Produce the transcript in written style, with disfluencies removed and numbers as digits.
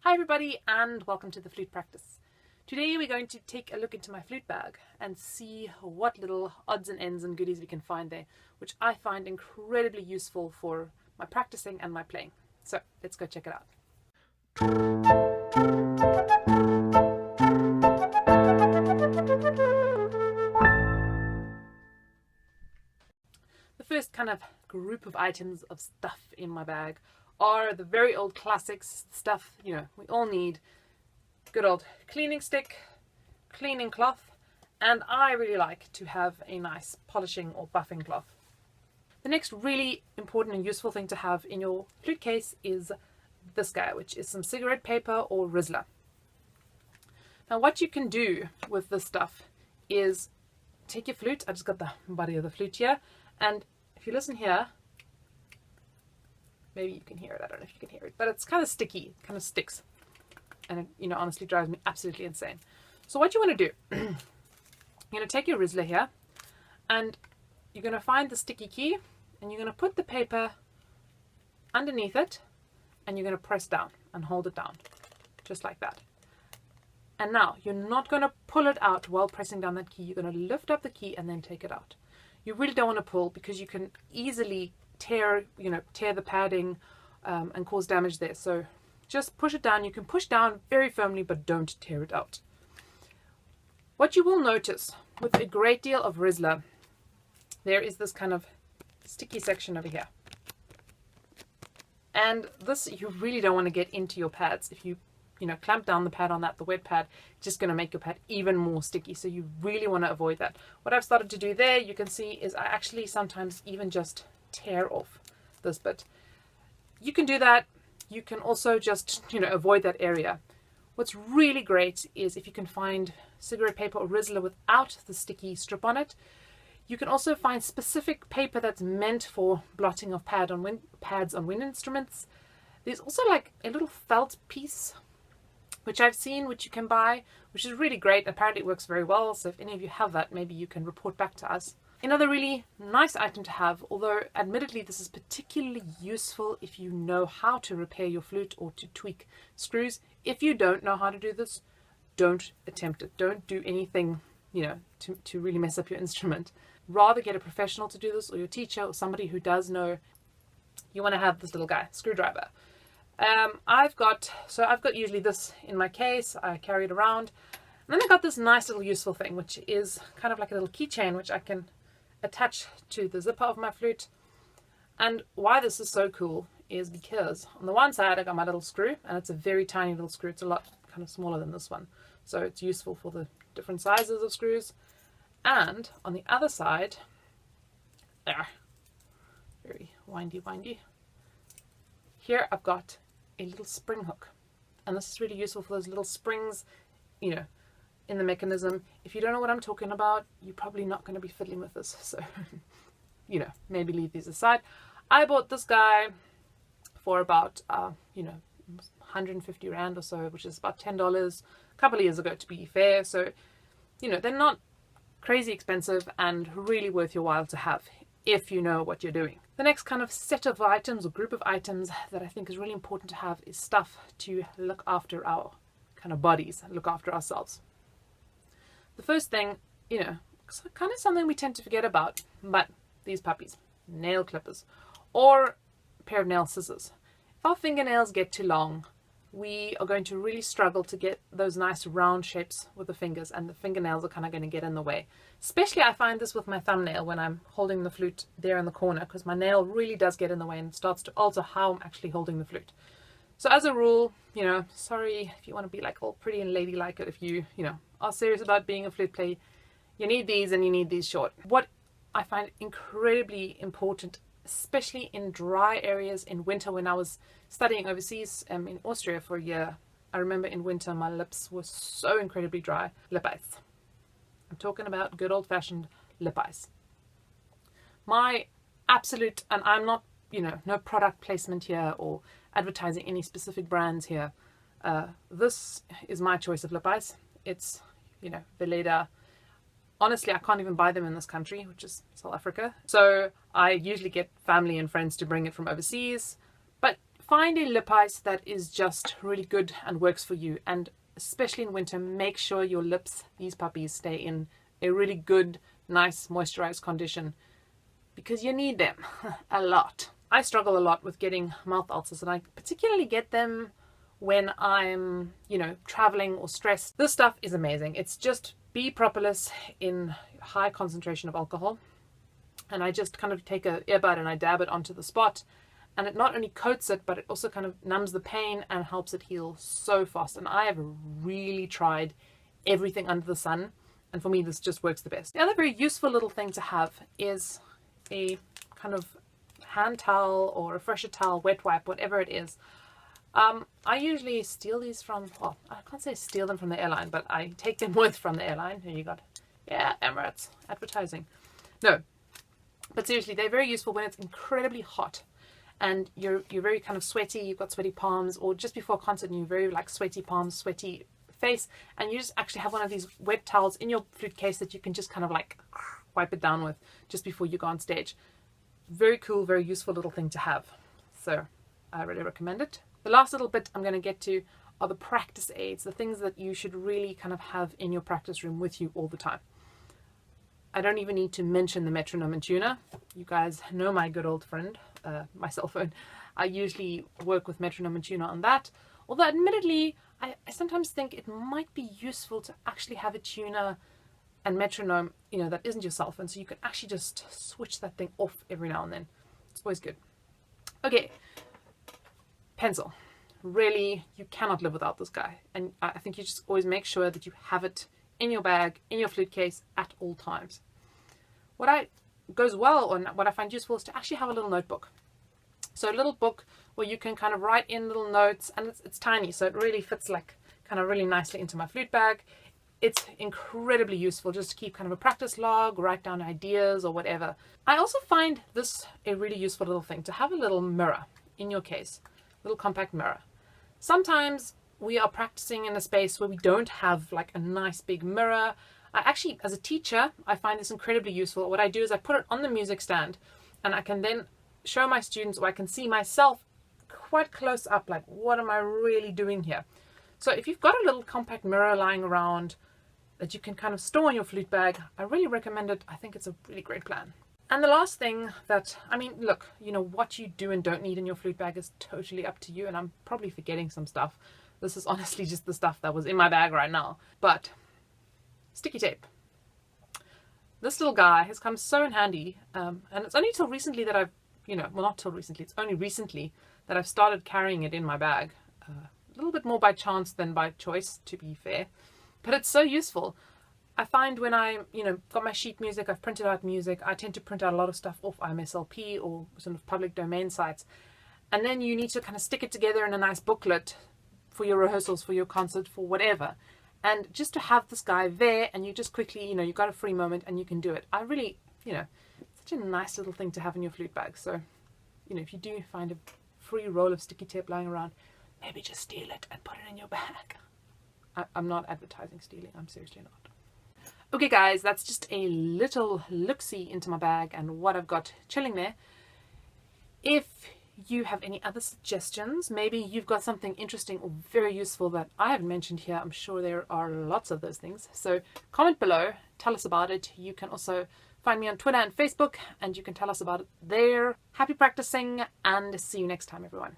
Hi everybody and welcome to the Flute Practice. Today we're going to take a look into my flute bag and see what little odds and ends and goodies we can find there, which I find incredibly useful for my practicing and my playing. So let's go check it out. The first kind of group of items of stuff in my bag are the very old classics stuff, we all need. Good old cleaning stick, cleaning cloth, and I really like to have a nice polishing or buffing cloth. The next really important and useful thing to have in your flute case is this guy, which is some cigarette paper or Rizzler. Now what you can do with this stuff is take your flute. I just got the body of the flute here, and if you listen here, maybe you can hear it, I don't know if you can hear it, but it's kind of sticky, it kind of sticks. And it, honestly drives me absolutely insane. So what you want to do, you're going to take your Rizzler here, and you're going to find the sticky key, and you're going to put the paper underneath it, and you're going to press down and hold it down, just like that. And now, you're not going to pull it out while pressing down that key. You're going to lift up the key and then take it out. You really don't want to pull, because you can easily tear the padding and cause damage there. So just push it down. You can push down very firmly, but don't tear it out. What you will notice with a great deal of Rizzler, there is this kind of sticky section over here. And this, you really don't want to get into your pads. If you clamp down the pad on that, the wet pad, it's just going to make your pad even more sticky. So you really want to avoid that. What I've started to do there, you can see, is I actually sometimes even just tear off this bit. You can do that. You can also just, avoid that area. What's really great is if you can find cigarette paper or Rizzler without the sticky strip on it. You can also find specific paper that's meant for blotting of pads on wind instruments. There's also like a little felt piece, which I've seen, which you can buy, which is really great. Apparently it works very well. So if any of you have that, maybe you can report back to us. Another really nice item to have, although admittedly this is particularly useful if you know how to repair your flute or to tweak screws. If you don't know how to do this, don't attempt it. Don't do anything, to really mess up your instrument. Rather get a professional to do this, or your teacher, or somebody who does know. You want to have this little guy, screwdriver. I've got usually this in my case. I carry it around. And then I got this nice little useful thing, which is kind of like a little keychain, which I can attach to the zipper of my flute. And why this is so cool is because on the one side I got my little screw, and it's a very tiny little screw. It's a lot kind of smaller than this one, so it's useful for the different sizes of screws. And on the other side, very windy, here I've got a little spring hook, and this is really useful for those little springs, in the mechanism. If you don't know what I'm talking about, you're probably not going to be fiddling with this, so maybe leave these aside. I bought this guy for about 150 Rand or so, which is about $10 a couple of years ago, to be fair. So they're not crazy expensive and really worth your while to have if you know what you're doing. The next kind of set of items or group of items that I think is really important to have is stuff to look after our kind of bodies, look after ourselves. The first thing, it's kind of something we tend to forget about, but these puppies, nail clippers, or a pair of nail scissors. If our fingernails get too long, we are going to really struggle to get those nice round shapes with the fingers, and the fingernails are kind of going to get in the way. Especially I find this with my thumbnail when I'm holding the flute there in the corner, because my nail really does get in the way and starts to alter how I'm actually holding the flute. So as a rule, sorry if you want to be like all pretty and ladylike, if you, are serious about being a flute player, you need these, and you need these short. What I find incredibly important, especially in dry areas in winter, when I was studying overseas in Austria for a year, I remember in winter my lips were so incredibly dry. Lip ice. I'm talking about good old-fashioned lip ice. My absolute, and I'm not, no product placement here or advertising any specific brands here. This is my choice of lip ice. It's, Veleda. Honestly, I can't even buy them in this country, which is South Africa. So I usually get family and friends to bring it from overseas. But find a lip ice that is just really good and works for you, and especially in winter, make sure your lips, these puppies, stay in a really good, nice moisturized condition, because you need them a lot. I struggle a lot with getting mouth ulcers, and I particularly get them when I'm, traveling or stressed. This stuff is amazing. It's just bee propolis in high concentration of alcohol, and I just kind of take an earbud and I dab it onto the spot, and it not only coats it, but it also kind of numbs the pain and helps it heal so fast. And I have really tried everything under the sun, and for me this just works the best. The other very useful little thing to have is a kind of hand towel or a fresher towel, wet wipe, whatever it is. I usually steal these from, well, I can't say steal them from the airline, but I take them with from the airline. Here you got, yeah, Emirates advertising. No, but seriously, they're very useful when it's incredibly hot and you're very kind of sweaty, you've got sweaty palms, or just before a concert and you're very like sweaty palms, sweaty face, and you just actually have one of these wet towels in your flute case that you can just kind of like wipe it down with just before you go on stage. Very cool, very useful little thing to have. So I really recommend it. The last little bit I'm going to get to are the practice aids, the things that you should really kind of have in your practice room with you all the time. I don't even need to mention the metronome and tuner. You guys know my good old friend, my cell phone. I usually work with metronome and tuner on that. Although admittedly, I sometimes think it might be useful to actually have a tuner and metronome, that isn't your cell phone, so you can actually just switch that thing off every now and then. It's always good. Okay. Pencil. Really, you cannot live without this guy, and I think you just always make sure that you have it in your bag, in your flute case at all times. What goes well, and what I find useful, is to actually have a little notebook. So a little book where you can kind of write in little notes, and it's tiny, so it really fits like kind of really nicely into my flute bag. It's incredibly useful just to keep kind of a practice log, write down ideas or whatever. I also find this a really useful little thing, to have a little mirror in your case. Little compact mirror. Sometimes we are practicing in a space where we don't have like a nice big mirror. I actually, as a teacher, I find this incredibly useful. What I do is I put it on the music stand, and I can then show my students, or I can see myself quite close up, like, what am I really doing here? So if you've got a little compact mirror lying around that you can kind of store in your flute bag, I really recommend it. I think it's a really great plan. And the last thing that, look, what you do and don't need in your flute bag is totally up to you, and I'm probably forgetting some stuff. This is honestly just the stuff that was in my bag right now. But sticky tape. This little guy has come so in handy, and it's only till recently that I've, well, not till recently, it's only recently that I've started carrying it in my bag. A little bit more by chance than by choice, to be fair, but it's so useful. I find when I, got my sheet music, I've printed out music, I tend to print out a lot of stuff off IMSLP or sort of public domain sites. And then you need to kind of stick it together in a nice booklet for your rehearsals, for your concert, for whatever. And just to have this guy there, and you just quickly, you've got a free moment and you can do it. I really, such a nice little thing to have in your flute bag. So, if you do find a free roll of sticky tape lying around, maybe just steal it and put it in your bag. I'm not advertising stealing, I'm seriously not. Okay guys, that's just a little look-see into my bag and what I've got chilling there. If you have any other suggestions, maybe you've got something interesting or very useful that I haven't mentioned here, I'm sure there are lots of those things. So comment below, tell us about it. You can also find me on Twitter and Facebook, and you can tell us about it there. Happy practicing, and see you next time, everyone.